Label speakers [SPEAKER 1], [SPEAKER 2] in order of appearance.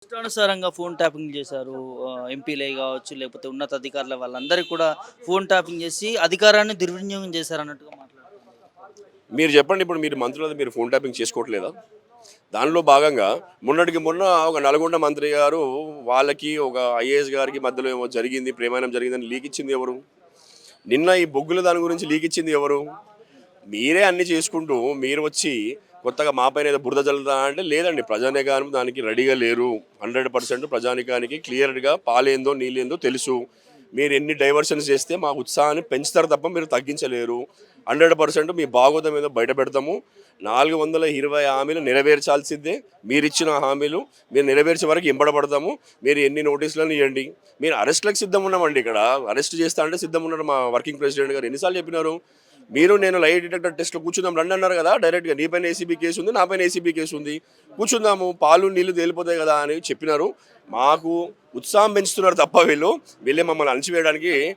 [SPEAKER 1] ఇష్టానుసారంగా phone tapping చేశారు. ఎంపీలే గావచ్చు, లేకపోతే ఉన్నతాధికారుల వాళ్ళందరికి కూడా ఫోన్ ట్యాపింగ్ చేసి అధికారాన్ని దుర్వినియోగం చేశారన్నట్టుగా మాట్లాడుతున్నారు.
[SPEAKER 2] మీరు చెప్పండి, ఇప్పుడు మీరు మంత్రులది మీరు ఫోన్ ట్యాపింగ్ చేసుకోవట్లేదా? దానిలో భాగంగా మొన్నటికి మొన్న ఒక నల్గొండ మంత్రి గారు వాళ్ళకి ఒక ఐఏఎస్ గారికి మధ్యలో ఏమో జరిగింది, ప్రేమాయణం జరిగిందని లీక్ ఇచ్చింది ఎవరు? నిన్న ఈ బొగ్గుల దాని గురించి లీక్ ఇచ్చింది ఎవరు? మీరే అన్ని చేసుకుంటూ మీరు వచ్చి కొత్తగా మా పైన ఏదో బురద జల్లుతా అంటే లేదండి. ప్రజానికానం దానికి రెడీగా లేరు. 100% ప్రజానికానికి క్లియర్గా పాలేందో నీళ్ళేందో తెలుసు. మీరు ఎన్ని డైవర్షన్స్ చేస్తే మా ఉత్సాహాన్ని పెంచుతారు తప్ప మీరు తగ్గించలేరు. 100% మీ భాగోతం ఏదో బయట పెడతాము. 420 హామీలు నెరవేర్చాల్సిందే. మీరిచ్చిన హామీలు మీరు నెరవేర్చే వరకు ఎంబడబడతాము. మీరు ఎన్ని నోటీసులను ఇవ్వండి. మీరు అరెస్ట్లకు సిద్ధం ఉన్నామండి. ఇక్కడ అరెస్ట్ చేస్తా అంటే సిద్ధం ఉన్నారు మా వర్కింగ్ ప్రెసిడెంట్ గారు. ఎన్నిసార్లు చెప్పినారు? మీరు నేను లై డిటెక్టర్ టెస్ట్లో కూర్చుందాం రండి అన్నారు కదా. డైరెక్ట్గా నీ పైన ఏసీబీ కేసు ఉంది, నా పైన ఏసీబీ కేసు ఉంది, కూర్చుందాము, పాలు నీళ్లు తేలిపోతాయి కదా అని చెప్పినారు. మాకు ఉత్సాహం పెంచుతున్నారు తప్ప వీళ్ళే మమ్మల్ని అణచివేయడానికి